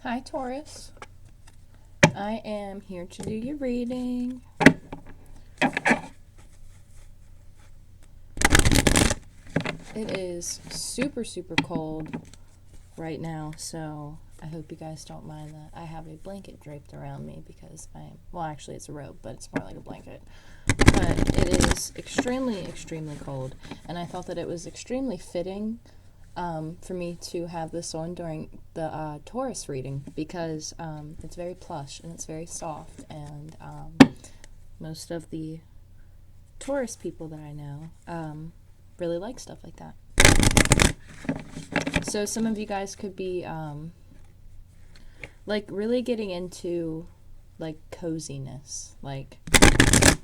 Hi, Taurus. I am here to do your reading. It is super, super cold right now, so I hope you guys don't mind that. I have a blanket draped around me because well, actually it's a robe, but it's more like a blanket. But it is extremely, extremely cold, and I thought that it was extremely fitting for me to have this on during the Taurus reading because it's very plush and it's very soft, and most of the Taurus people that I know really like stuff like that. So some of you guys could be like really getting into like coziness, like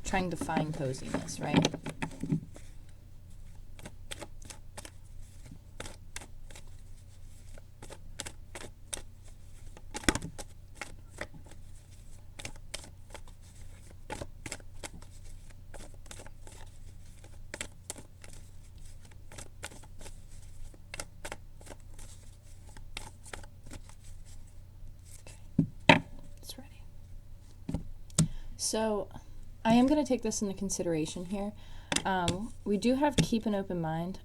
trying to find coziness, right? So I am going to take this into consideration here. We do have to keep an open mind.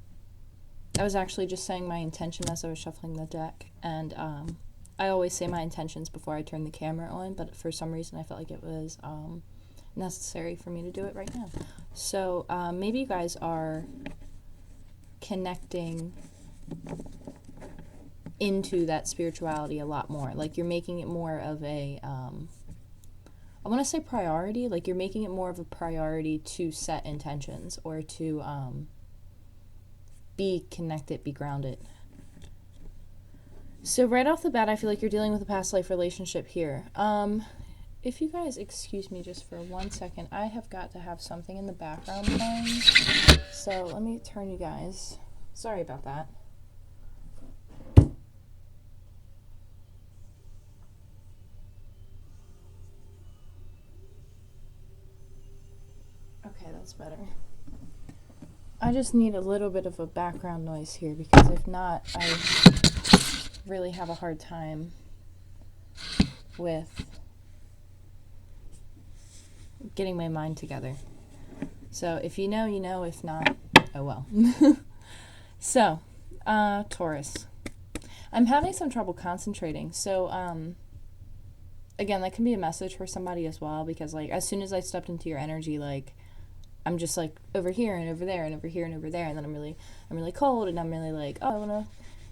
I was actually just saying my intention as I was shuffling the deck, and I always say my intentions before I turn the camera on, but for some reason I felt like it was necessary for me to do it right now. So maybe you guys are connecting into that spirituality a lot more. Like you're making it more of a I want to say priority, like you're making it more of a priority to set intentions or to be connected, be grounded. So right off the bat, I feel like you're dealing with a past life relationship here. If you guys excuse me just for 1 second, I have got to have something in the background playing. So let me turn you guys. Sorry about that. Okay, that's better. I just need a little bit of a background noise here because if not, I really have a hard time with getting my mind together. So if you know, you know. If not, oh well. So, Taurus. I'm having some trouble concentrating. So, again, that can be a message for somebody as well because, like, as soon as I stepped into your energy, like, I'm just like over here and over there and over here and over there, and then I'm really cold, and I'm really like, oh, I want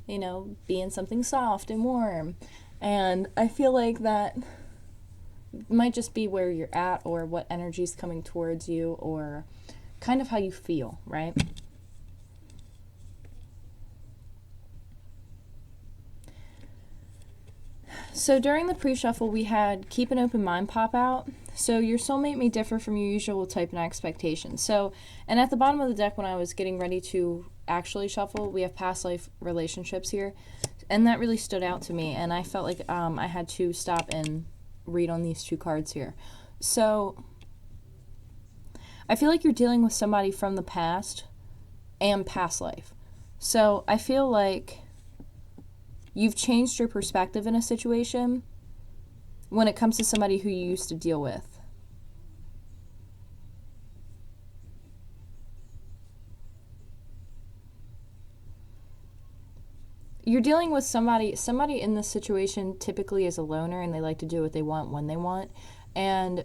to, be in something soft and warm, and I feel like that might just be where you're at or what energy's coming towards you or kind of how you feel, right? So during the pre-shuffle, we had keep an open mind pop out. So your soulmate may differ from your usual type and expectation. So, and at the bottom of the deck when I was getting ready to actually shuffle, we have past life relationships here. And that really stood out to me. And I felt like I had to stop and read on these two cards here. So I feel like you're dealing with somebody from the past and past life. So I feel like you've changed your perspective in a situation when it comes to somebody who you used to deal with. You're dealing with somebody in this situation typically is a loner and they like to do what they want when they want. And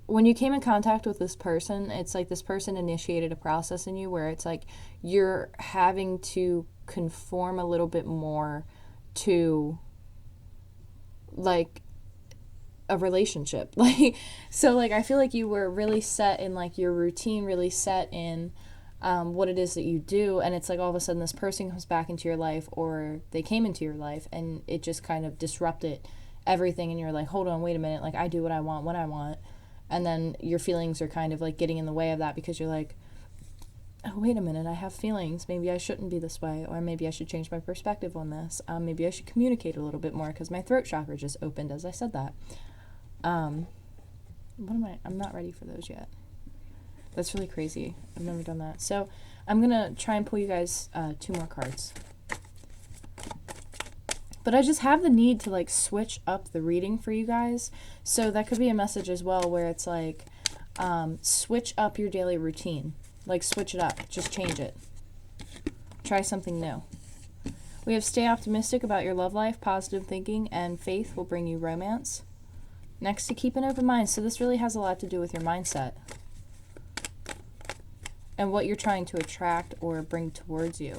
when you came in contact with this person, it's like this person initiated a process in you where it's like you're having to conform a little bit more to like a relationship. Like, so like I feel like you were really set in like your routine, really set in what it is that you do, and it's like all of a sudden this person comes back into your life or they came into your life and it just kind of disrupted everything, and you're like, hold on, wait a minute, like I do what I want when I want. And then your feelings are kind of like getting in the way of that because you're like, oh, wait a minute, I have feelings. Maybe I shouldn't be this way, or maybe I should change my perspective on this. Maybe I should communicate a little bit more because my throat chakra just opened as I said that. I'm not ready for those yet. That's really crazy. I've never done that. So I'm going to try and pull you guys 2 more cards. But I just have the need to like switch up the reading for you guys. So that could be a message as well where it's like, switch up your daily routine. Like switch it up. Just change it. Try something new. We have stay optimistic about your love life, positive thinking, and faith will bring you romance. Next to keep an open mind. So this really has a lot to do with your mindset and what you're trying to attract or bring towards you.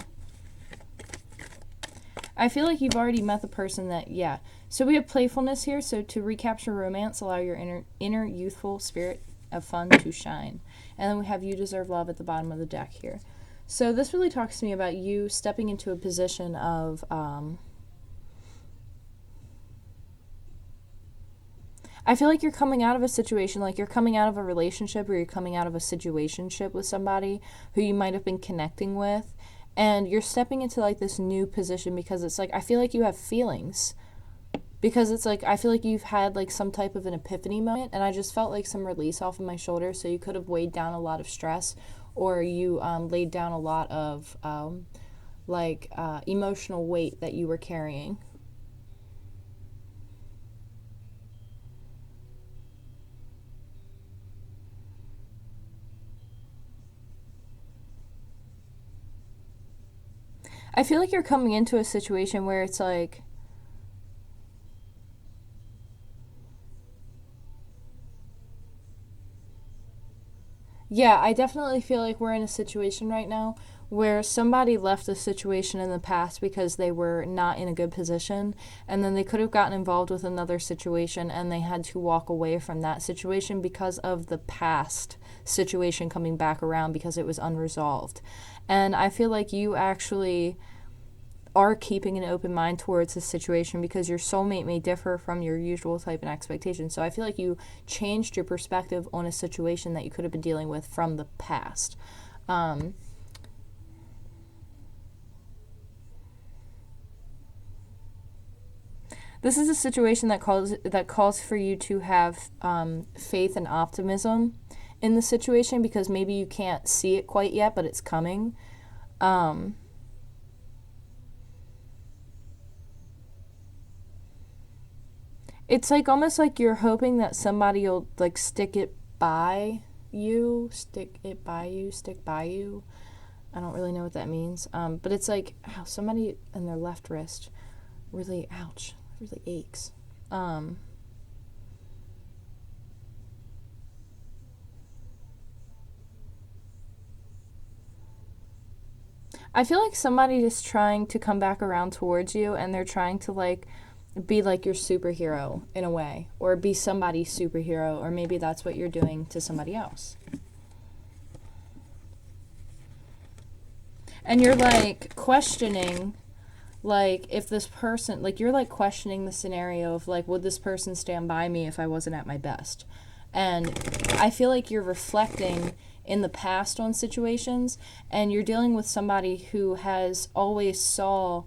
I feel like you've already met the person that, yeah. So we have playfulness here. So to recapture romance, allow your inner youthful spirit of fun to shine. And then we have you deserve love at the bottom of the deck here. So this really talks to me about you stepping into a position of, I feel like you're coming out of a situation, like you're coming out of a relationship or you're coming out of a situationship with somebody who you might have been connecting with. And you're stepping into like this new position because it's like, I feel like you have feelings. Because it's like, I feel like you've had like some type of an epiphany moment. And I just felt like some release off of my shoulders. So you could have weighed down a lot of stress. Or you laid down a lot of emotional weight that you were carrying. I feel like you're coming into a situation where it's like, yeah, I definitely feel like we're in a situation right now where somebody left a situation in the past because they were not in a good position, and then they could have gotten involved with another situation and they had to walk away from that situation because of the past situation coming back around because it was unresolved. And I feel like you actually are keeping an open mind towards this situation because your soulmate may differ from your usual type and expectation. So I feel like you changed your perspective on a situation that you could have been dealing with from the past. This is a situation that calls for you to have faith and optimism in the situation because maybe you can't see it quite yet, but it's coming. It's like almost like you're hoping that somebody will like stick by you. I don't really know what that means. But it's like, ow, somebody in their left wrist really, ouch, really aches. I feel like somebody is trying to come back around towards you and they're trying to like be like your superhero in a way, or be somebody's superhero, or maybe that's what you're doing to somebody else. And you're like questioning, like if this person, like you're like questioning the scenario of like, would this person stand by me if I wasn't at my best? And I feel like you're reflecting in the past on situations, and you're dealing with somebody who has always saw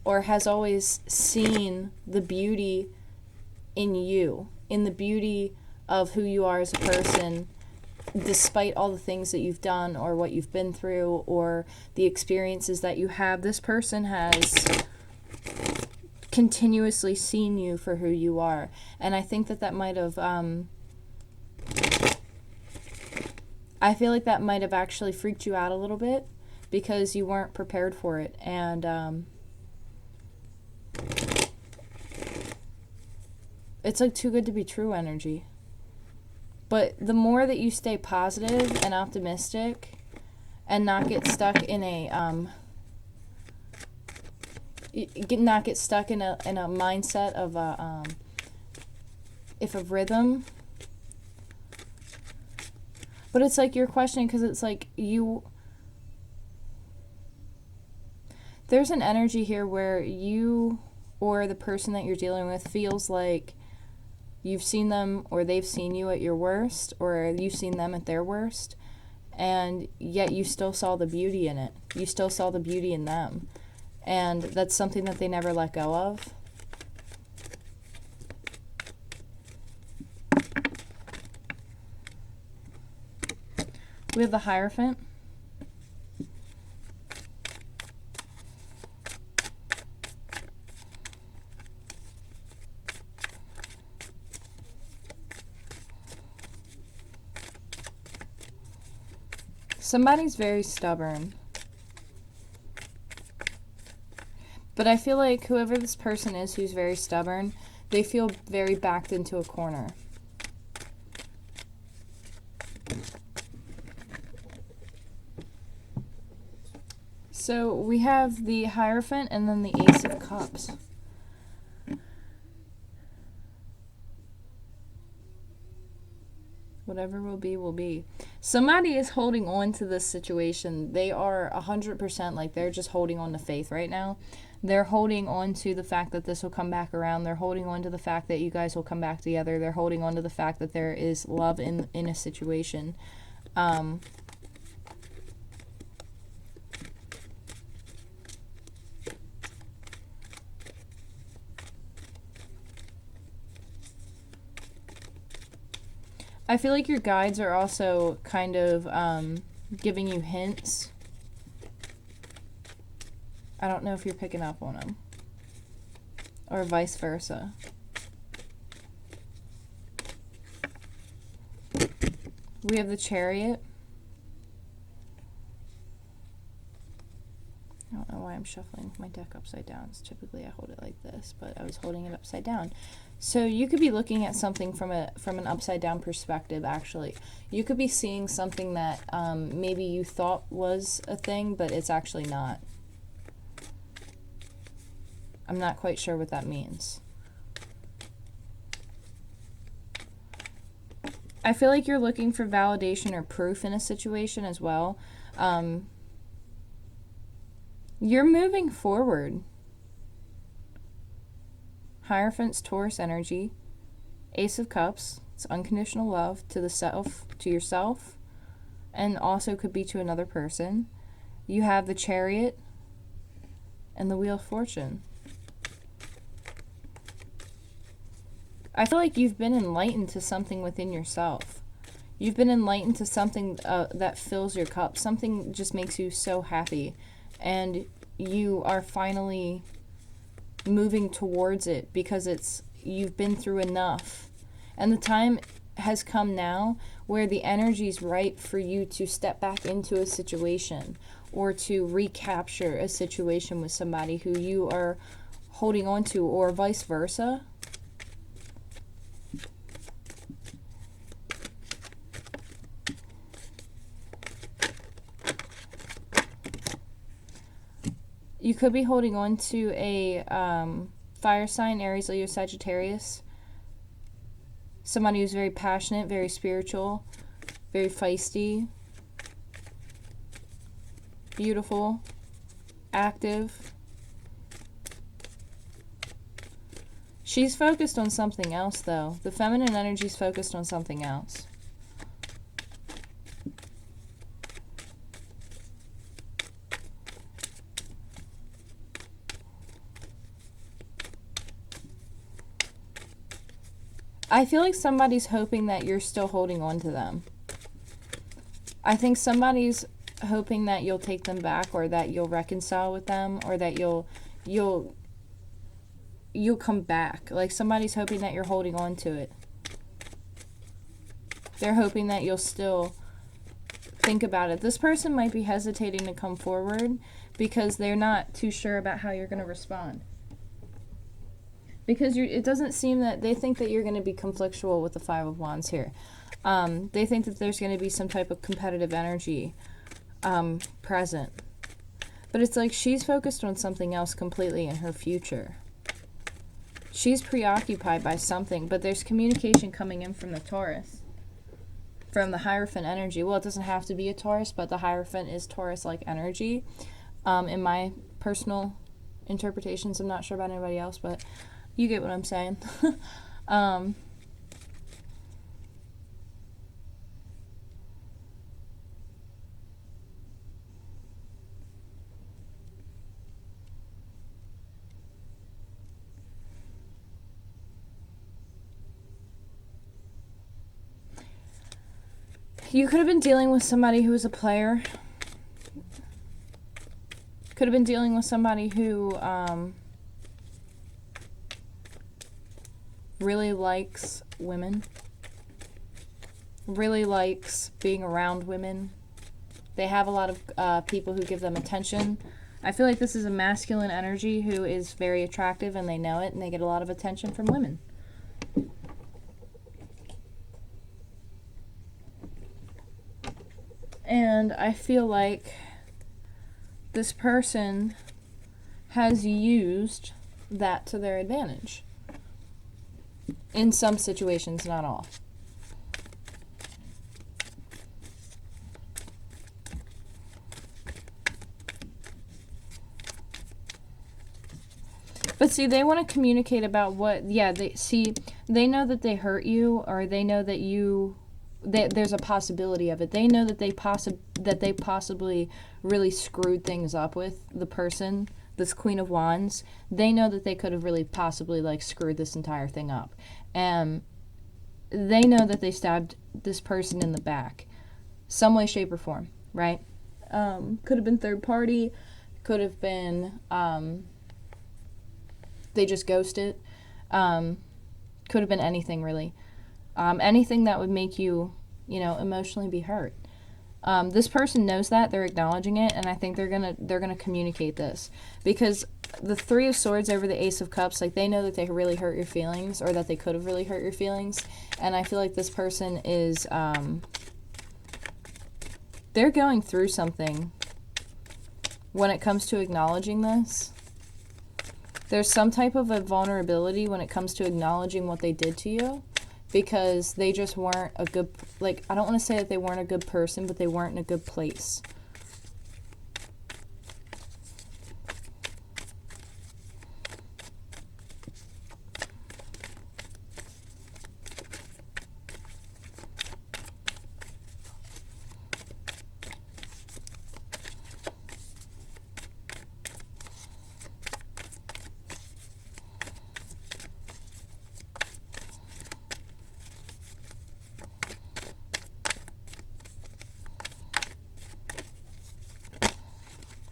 or has always seen the beauty in you, in the beauty of who you are as a person, despite all the things that you've done or what you've been through or the experiences that you have. This person has continuously seen you for who you are. And I think that might have, I feel like that might have actually freaked you out a little bit because you weren't prepared for it. And, it's like too good to be true energy. But the more that you stay positive and optimistic and not get stuck in a not get stuck in a mindset of a rhythm. But it's like you're questioning because it's like there's an energy here where you or the person that you're dealing with feels like you've seen them or they've seen you at your worst, or you've seen them at their worst, and yet you still saw the beauty in it. You still saw the beauty in them. And that's something that they never let go of. We have the Hierophant. Somebody's very stubborn. But I feel like whoever this person is who's very stubborn, they feel very backed into a corner. So we have the Hierophant and then the Ace of Cups. Whatever will be, will be. Somebody is holding on to this situation. They are 100% like they're just holding on to faith right now. They're holding on to the fact that this will come back around. They're holding on to the fact that you guys will come back together. They're holding on to the fact that there is love in a situation. I feel like your guides are also kind of giving you hints. I don't know if you're picking up on them. Or vice versa. We have the Chariot. I don't know why I'm shuffling my deck upside down. It's typically I hold it like this, but I was holding it upside down. So you could be looking at something from an upside down perspective, actually. You could be seeing something that maybe you thought was a thing, but it's actually not. I'm not quite sure what that means. I feel like you're looking for validation or proof in a situation as well. You're moving forward. Hierophant's Taurus energy. Ace of Cups. It's unconditional love to the self, to yourself, and also could be to another person. You have the Chariot and the Wheel of Fortune. I feel like you've been enlightened to something within yourself. You've been enlightened to something that fills your cup. Something just makes you so happy. And you are finally moving towards it because you've been through enough. And the time has come now where the energy is right for you to step back into a situation or to recapture a situation with somebody who you are holding on to, or vice versa. You could be holding on to a fire sign, Aries, Leo, Sagittarius. Somebody who's very passionate, very spiritual, very feisty, beautiful, active. She's focused on something else, though. The feminine energy is focused on something else. I feel like somebody's hoping that you're still holding on to them. I think somebody's hoping that you'll take them back, or that you'll reconcile with them, or that you'll come back. Like somebody's hoping that you're holding on to it. They're hoping that you'll still think about it. This person might be hesitating to come forward because they're not too sure about how you're going to respond. Because it doesn't seem that they think that you're going to be conflictual with the Five of Wands here. They think that there's going to be some type of competitive energy present. But it's like she's focused on something else completely in her future. She's preoccupied by something, but there's communication coming in from the Taurus. From the Hierophant energy. Well, it doesn't have to be a Taurus, but the Hierophant is Taurus-like energy. In my personal interpretations, I'm not sure about anybody else, but you get what I'm saying. You could have been dealing with somebody who was a player. Could have been dealing with somebody who really likes women, really likes being around women, They have a lot of people who give them attention. I feel like this is a masculine energy who is very attractive, and they know it, and they get a lot of attention from women. And I feel like this person has used that to their advantage. In some situations, not all. But see, they want to communicate about what, they know that they hurt you, or they know that there's a possibility of it. They know that they possibly really screwed things up with the person, this Queen of Wands. They know that they could have really possibly, like, screwed this entire thing up. And they know that they stabbed this person in the back. Some way, shape, or form, right? Could have been third party. Could have been, they just ghosted. Could have been anything, really. Anything that would make you, emotionally be hurt. This person knows that. They're acknowledging it, and I think they're gonna communicate this, because the Three of Swords over the Ace of Cups, like, they know that they really hurt your feelings, or that they could have really hurt your feelings, and I feel like this person is they're going through something when it comes to acknowledging this. There's some type of a vulnerability when it comes to acknowledging what they did to you, because they just weren't a good, like, I don't want to say that they weren't a good person, but they weren't in a good place.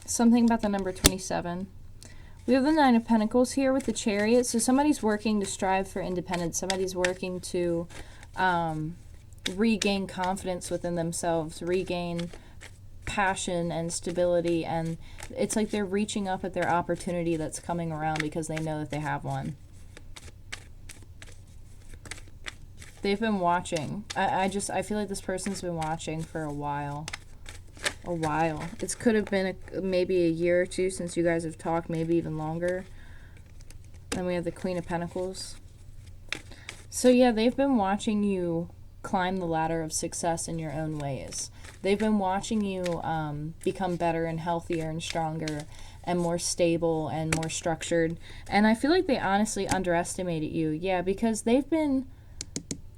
Something about the number 27. We have the Nine of Pentacles here with the Chariot. So somebody's working to strive for independence. Somebody's working to regain confidence within themselves, regain passion and stability. And it's like they're reaching up at their opportunity that's coming around because they know that they have one. They've been watching. I feel like this person's been watching for a while. It could have been maybe a year or two since you guys have talked, maybe even longer. Then we have the Queen of Pentacles. So yeah, they've been watching you climb the ladder of success in your own ways. They've been watching you become better and healthier and stronger and more stable and more structured. And I feel like they honestly underestimated you. Yeah, because they've been...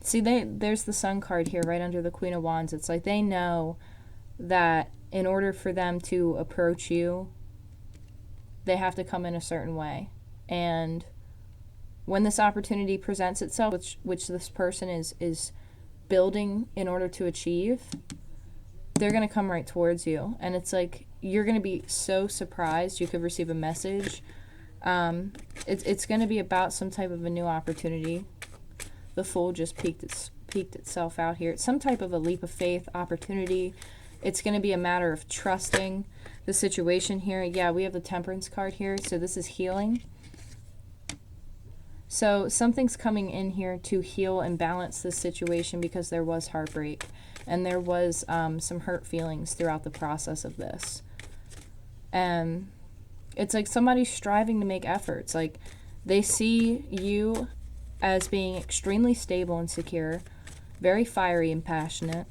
See, there's the Sun card here right under the Queen of Wands. It's like they know that in order for them to approach you, they have to come in a certain way. And when this opportunity presents itself, which this person is building in order to achieve, they're going to come right towards you. And it's like you're going to be so surprised. You could receive a message. It's going to be about some type of a new opportunity. The Fool just peeked itself out here. It's some type of a leap of faith opportunity. It's going to be a matter of trusting the situation here. Yeah, we have the Temperance card here. So this is healing. So something's coming in here to heal and balance this situation because there was heartbreak. And there was some hurt feelings throughout the process of this. And it's like somebody's striving to make efforts. Like they see you as being extremely stable and secure, very fiery and passionate,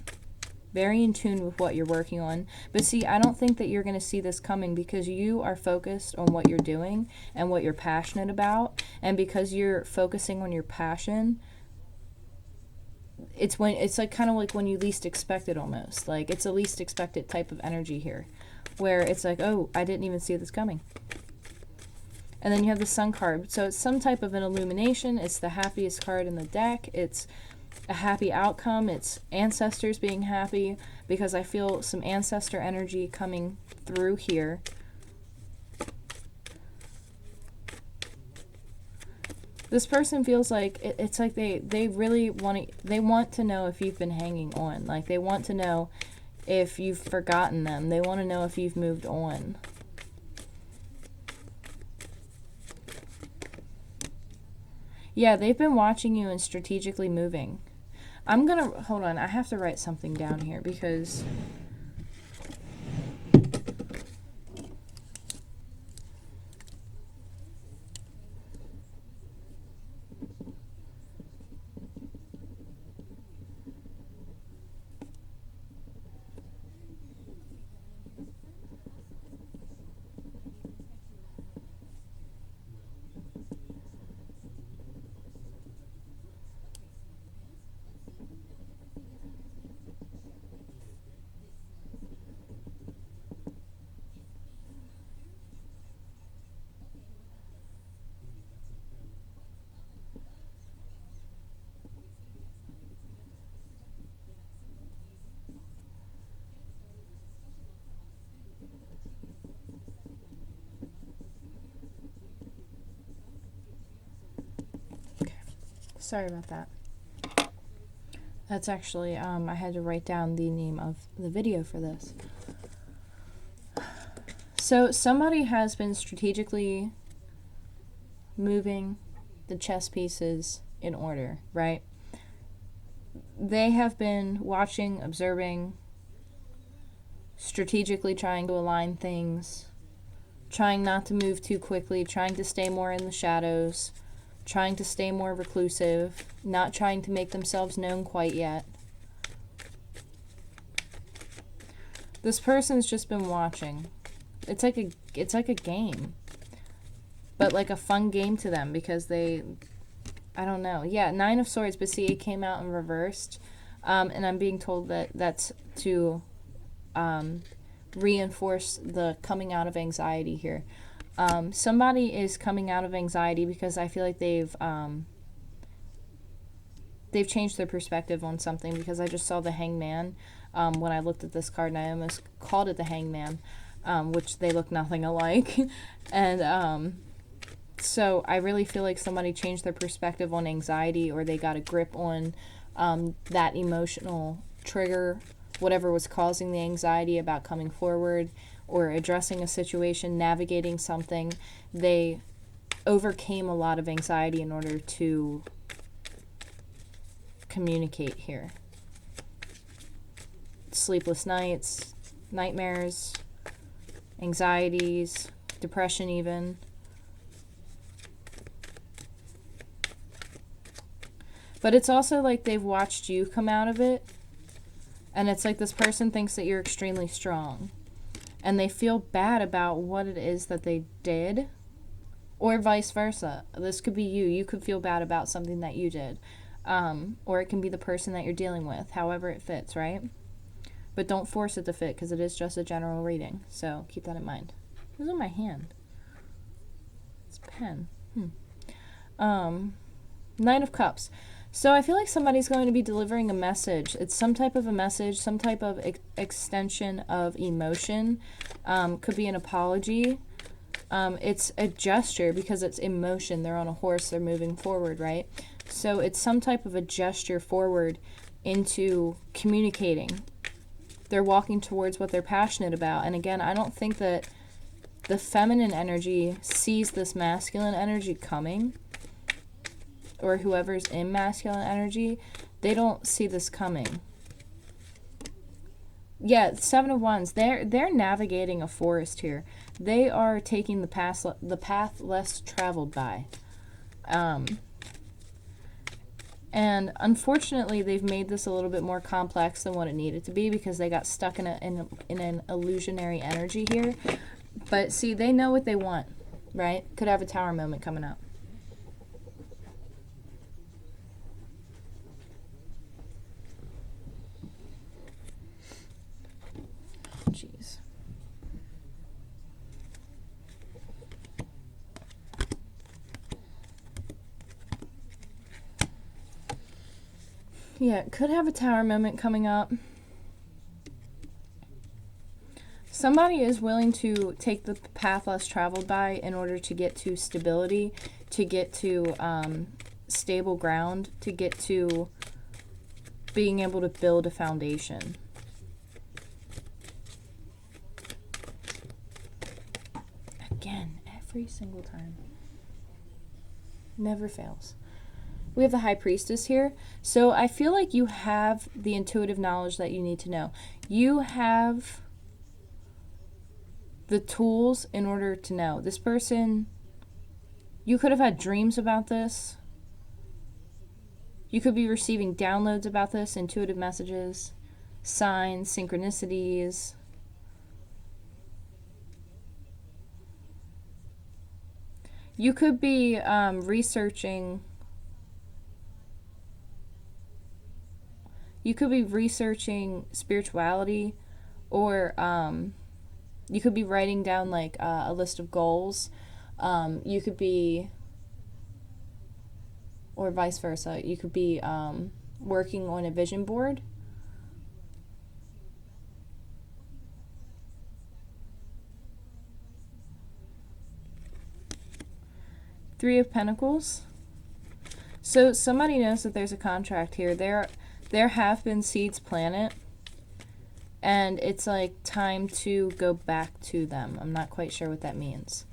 very in tune with what you're working on. But see, I don't think that you're going to see this coming because you are focused on what you're doing and what you're passionate about. And because you're focusing on your passion, it's like kind of like when you least expect it almost. Like it's a least expected type of energy here where it's like, oh, I didn't even see this coming. And then you have the Sun card. So it's some type of an illumination. It's the happiest card in the deck. It's a happy outcome. It's ancestors being happy because I feel some ancestor energy coming through here. This person feels like it's like they really want to know if you've been hanging on. Like they want to know if you've forgotten them. They want to know if you've moved on. Yeah, they've been watching you and strategically moving. I'm going to, hold on, I have to write something down here because sorry about that. That's actually, I had to write down the name of the video for this. So somebody has been strategically moving the chess pieces in order, right? They have been watching, observing, strategically trying to align things, trying not to move too quickly, trying to stay more in the shadows, trying to stay more reclusive, not trying to make themselves known quite yet. This person's just been watching. It's like a game. But like a fun game to them because they, I don't know. Yeah, 9 of Swords, but see, it came out in reversed. And I'm being told that that's to reinforce the coming out of anxiety here. Somebody is coming out of anxiety because I feel like they've changed their perspective on something, because I just saw the Hangman when I looked at this card, and I almost called it the Hangman, which they look nothing alike. And so I really feel like somebody changed their perspective on anxiety, or they got a grip on that emotional trigger, whatever was causing the anxiety about coming forward or addressing a situation, navigating something. They overcame a lot of anxiety in order to communicate here. Sleepless nights, nightmares, anxieties, depression even. But it's also like they've watched you come out of it, and it's like this person thinks that you're extremely strong, and they feel bad about what it is that they did, or vice versa. This could be you. You could feel bad about something that you did, or it can be the person that you're dealing with, however it fits, right? But don't force it to fit, because it is just a general reading, so keep that in mind. What's in my hand? It's a pen. Nine of Cups. So I feel like somebody's going to be delivering a message. It's some type of a message, some type of extension of emotion. Could be an apology. It's a gesture because it's emotion. They're on a horse. They're moving forward, right? So it's some type of a gesture forward into communicating. They're walking towards what they're passionate about. And again, I don't think that the feminine energy sees this masculine energy coming, or whoever's in masculine energy, they don't see this coming. Yeah, 7 of Wands, they're navigating a forest here. They are taking the path less traveled by. And unfortunately, they've made this a little bit more complex than what it needed to be, because they got stuck in an illusionary energy here. But see, they know what they want, right? Could have a Tower moment coming up. Jeez. Yeah, could have a Tower moment coming up. Somebody is willing to take the path less traveled by in order to get to stability, to get to stable ground, to get to being able to build a foundation. Again, every single time. Never fails. We have the High Priestess here. So I feel like you have the intuitive knowledge that you need to know. You have the tools in order to know. This person, you could have had dreams about this. You could be receiving downloads about this, intuitive messages, signs, synchronicities. You could be researching. You could be researching spirituality, or you could be writing down like a list of goals. You could be, or vice versa, you could be working on a vision board. Three of Pentacles. So somebody knows that there's a contract here. There have been seeds planted, and it's like time to go back to them. I'm not quite sure what that means,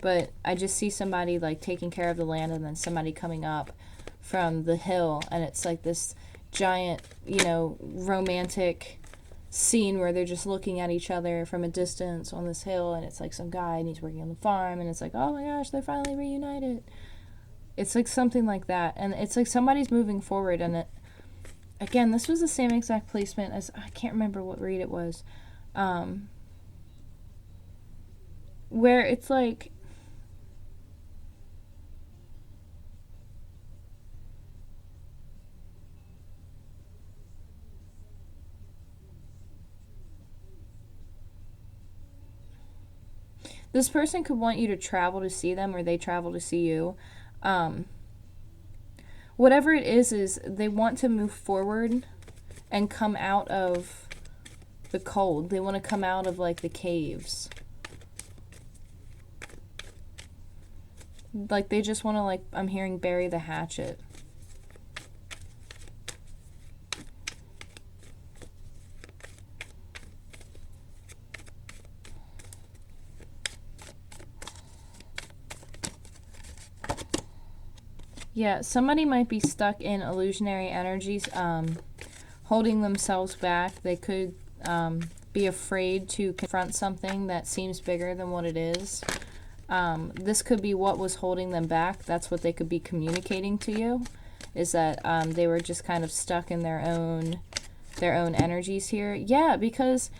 but I just see somebody like taking care of the land, and then somebody coming up from the hill, and it's like this giant, you know, romantic scene where they're just looking at each other from a distance on this hill, and it's like some guy and he's working on the farm, and it's like, oh my gosh, they're finally reunited. It's like something like that, and it's like somebody's moving forward. And it, again, this was the same exact placement as, I can't remember what read it was, where it's like, this person could want you to travel to see them, or they travel to see you. Whatever it is they want to move forward and come out of the cold. They want to come out of like the caves. Like they just want to, like, I'm hearing, bury the hatchet. Yeah, somebody might be stuck in illusionary energies, holding themselves back. They could be afraid to confront something that seems bigger than what it is. This could be what was holding them back. That's what they could be communicating to you, is that they were just kind of stuck in their own energies here. Yeah, because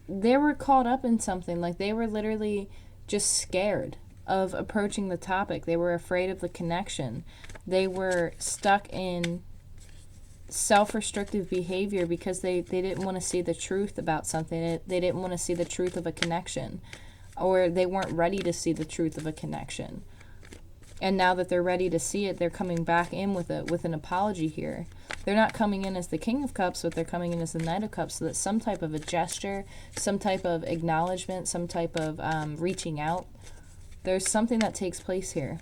they were caught up in something. Like they were literally just scared of approaching the topic. They were afraid of the connection. They were stuck in self-restrictive behavior because they didn't want to see the truth about something. They didn't want to see the truth of a connection, or they weren't ready to see the truth of a connection. And now that they're ready to see it, they're coming back in with an apology here. They're not coming in as the King of Cups, but they're coming in as the Knight of Cups, so that some type of a gesture, some type of acknowledgement, some type of reaching out, there's something that takes place here.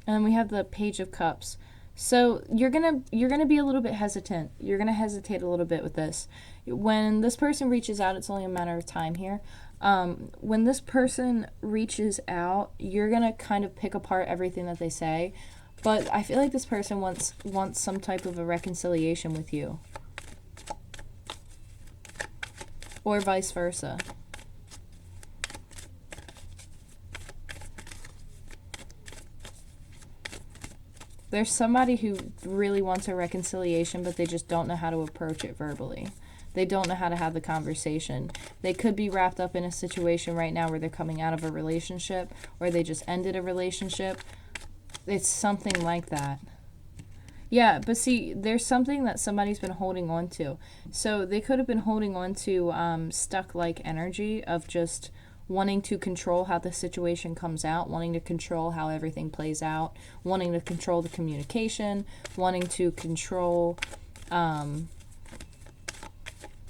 And we have the Page of Cups. So you're gonna be a little bit hesitant. You're gonna hesitate a little bit with this. When this person reaches out, it's only a matter of time here. When this person reaches out, you're gonna kind of pick apart everything that they say. But I feel like this person wants some type of a reconciliation with you. Or vice versa. There's somebody who really wants a reconciliation, but they just don't know how to approach it verbally. They don't know how to have the conversation. They could be wrapped up in a situation right now where they're coming out of a relationship, or they just ended a relationship. It's something like that. Yeah, but see, there's something that somebody's been holding on to. So they could have been holding on to stuck-like energy of just wanting to control how the situation comes out, wanting to control how everything plays out, wanting to control the communication, wanting to control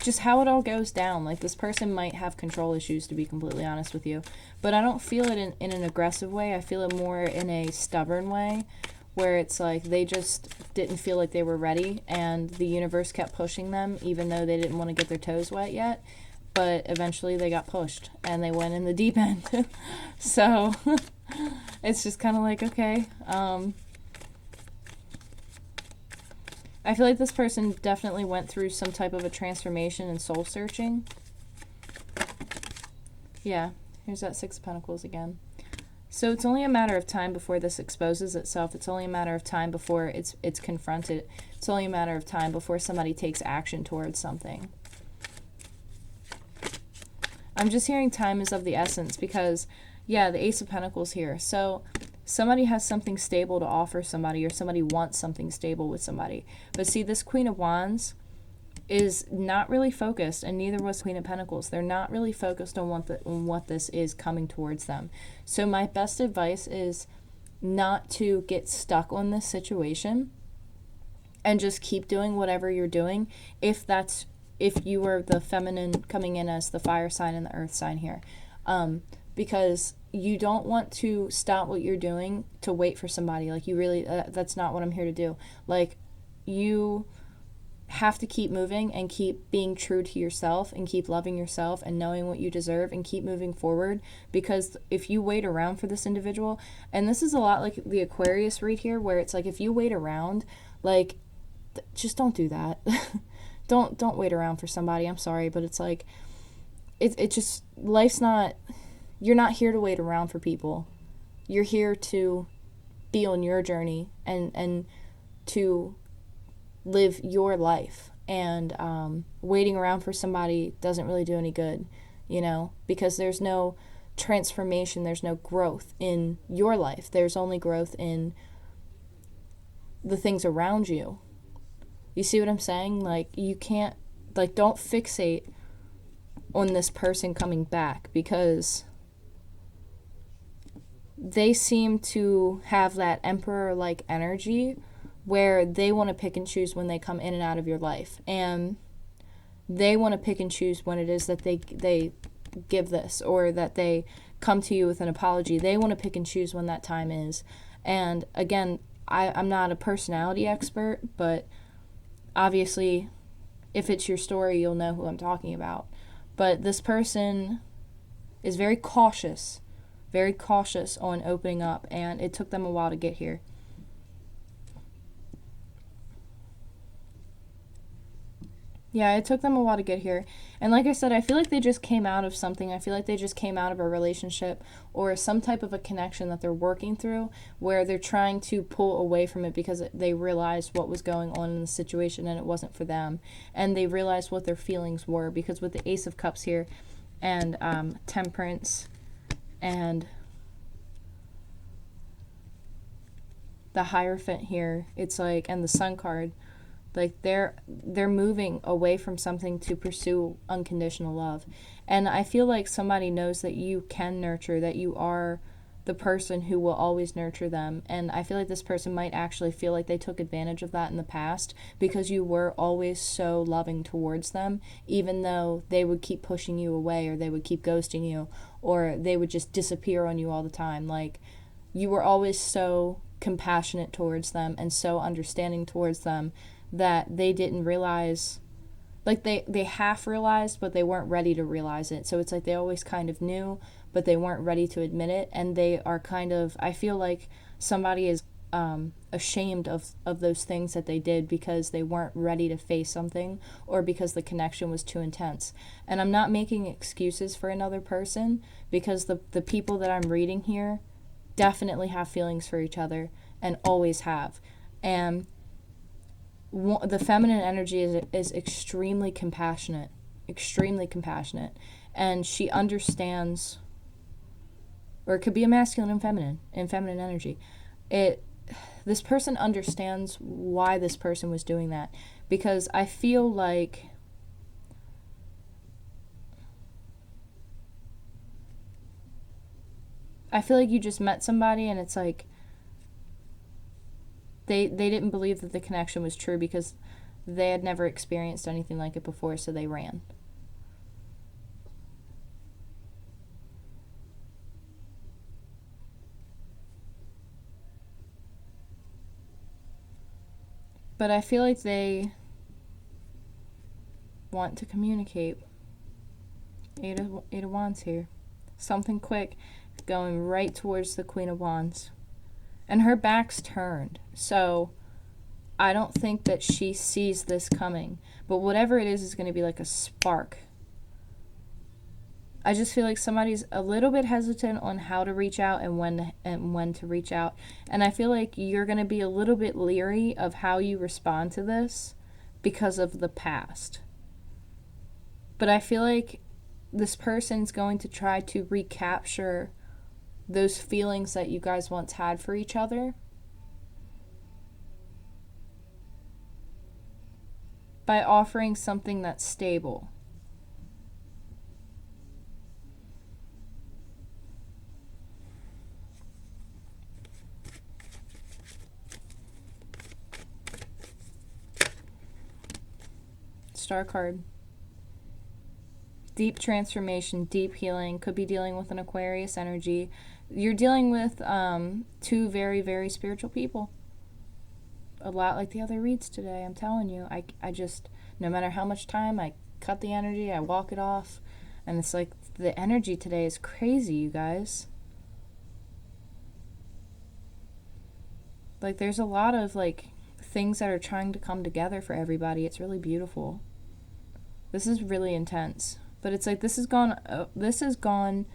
just how it all goes down. Like, this person might have control issues, to be completely honest with you. But I don't feel it in an aggressive way. I feel it more in a stubborn way, where it's like they just didn't feel like they were ready, and the universe kept pushing them even though they didn't want to get their toes wet yet. But eventually they got pushed and they went in the deep end. So it's just kind of like, okay. I feel like this person definitely went through some type of a transformation and soul searching. Yeah, here's that Six of Pentacles again. So it's only a matter of time before this exposes itself. It's only a matter of time before it's confronted. It's only a matter of time before somebody takes action towards something. I'm just hearing time is of the essence because, yeah, the Ace of Pentacles here. So somebody has something stable to offer somebody, or somebody wants something stable with somebody. But see, this Queen of Wands is not really focused, and neither was Queen of Pentacles. They're not really focused on what this is coming towards them. So my best advice is not to get stuck on this situation and just keep doing whatever you're doing if you were the feminine coming in as the fire sign and the earth sign here. Because you don't want to stop what you're doing to wait for somebody. Like, you really, that's not what I'm here to do. Like, you have to keep moving and keep being true to yourself and keep loving yourself and knowing what you deserve and keep moving forward. Because if you wait around for this individual, and this is a lot like the Aquarius read here, where it's like, if you wait around, like, just don't do that. Don't wait around for somebody. I'm sorry, but it's like, it just, life's not, you're not here to wait around for people. You're here to be on your journey and to live your life. And waiting around for somebody doesn't really do any good, you know, because there's no transformation, there's no growth in your life. There's only growth in the things around you. You see what I'm saying? Like, you can't, like, don't fixate on this person coming back, because they seem to have that emperor-like energy where they want to pick and choose when they come in and out of your life. And they want to pick and choose when it is that they give this, or that they come to you with an apology. They want to pick and choose when that time is. And again, I'm not a personality expert, but obviously, if it's your story, you'll know who I'm talking about. But this person is very cautious on opening up, and it took them a while to get here. Yeah, it took them a while to get here. And like I said, I feel like they just came out of something. I feel like they just came out of a relationship or some type of a connection that they're working through, where they're trying to pull away from it because they realized what was going on in the situation and it wasn't for them. And they realized what their feelings were, because with the Ace of Cups here and Temperance and the Hierophant here, it's like, and the Sun card, like they're moving away from something to pursue unconditional love. And I feel like somebody knows that you can nurture, that you are the person who will always nurture them. And I feel like this person might actually feel like they took advantage of that in the past, because you were always so loving towards them, even though they would keep pushing you away, or they would keep ghosting you, or they would just disappear on you all the time. Like, you were always so compassionate towards them and so understanding towards them that they didn't realize, like they half realized, but they weren't ready to realize it. So it's like they always kind of knew, but they weren't ready to admit it. And they are kind of, I feel like somebody is ashamed of those things that they did, because they weren't ready to face something, or because the connection was too intense. And I'm not making excuses for another person, because the people that I'm reading here definitely have feelings for each other and always have. And the feminine energy is extremely compassionate, and she understands, or it could be a masculine and feminine energy. This person understands why this person was doing that, because I feel like you just met somebody and it's like they didn't believe that the connection was true, because they had never experienced anything like it before, so they ran. But I feel like they want to communicate. Eight of Wands here. Something quick going right towards the Queen of Wands. And her back's turned. So I don't think that she sees this coming. But whatever it is going to be like a spark. I just feel like somebody's a little bit hesitant on how to reach out and when to reach out. And I feel like you're going to be a little bit leery of how you respond to this because of the past. But I feel like this person's going to try to recapture those feelings that you guys once had for each other by offering something that's stable. Star card. Deep transformation, deep healing. Could be dealing with an Aquarius energy. You're dealing with two very, very spiritual people. A lot like the other reads today, I'm telling you. I just, no matter how much time I cut the energy, I walk it off. And it's like the energy today is crazy, you guys. Like there's a lot of like things that are trying to come together for everybody. It's really beautiful. This is really intense. But it's like this has gone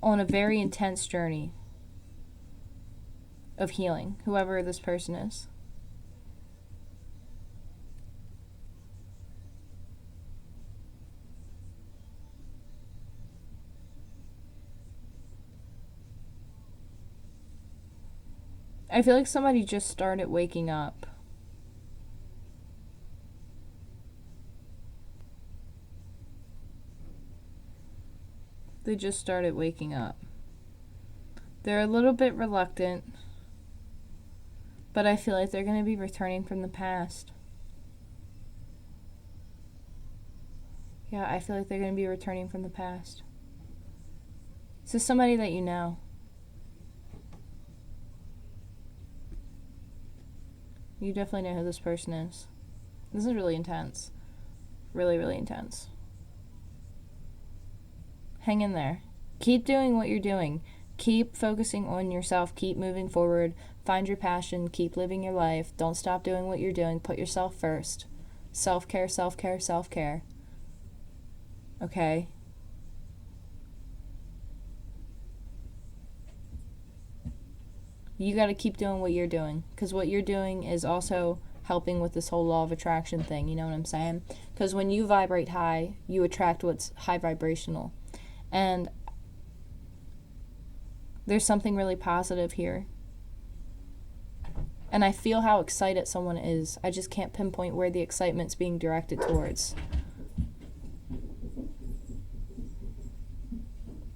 on a very intense journey of healing, whoever this person is. I feel like somebody just started waking up. They just started waking up. They're a little bit reluctant, but I feel like they're going to be returning from the past. Yeah, I feel like they're going to be returning from the past. This is somebody that you know. You definitely know who this person is. This is really intense. Really, really intense. Hang in there. Keep doing what you're doing. Keep focusing on yourself. Keep moving forward. Find your passion. Keep living your life. Don't stop doing what you're doing. Put yourself first. Self-care, self-care, self-care. Okay? You got to keep doing what you're doing. Because what you're doing is also helping with this whole law of attraction thing. You know what I'm saying? Because when you vibrate high, you attract what's high vibrational. And there's something really positive here. And I feel how excited someone is. I just can't pinpoint where the excitement's being directed towards.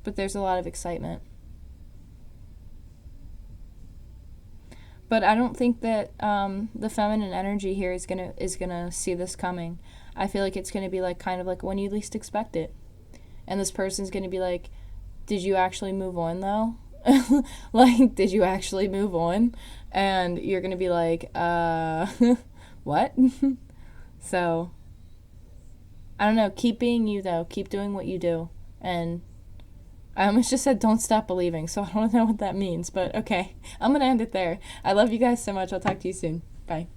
But there's a lot of excitement. But I don't think that the feminine energy here is gonna see this coming. I feel like it's gonna be like kind of like when you least expect it. And this person's going to be like, did you actually move on, though? Like, did you actually move on? And you're going to be like, what? So, I don't know. Keep being you, though. Keep doing what you do. And I almost just said don't stop believing, so I don't know what that means. But, okay. I'm going to end it there. I love you guys so much. I'll talk to you soon. Bye.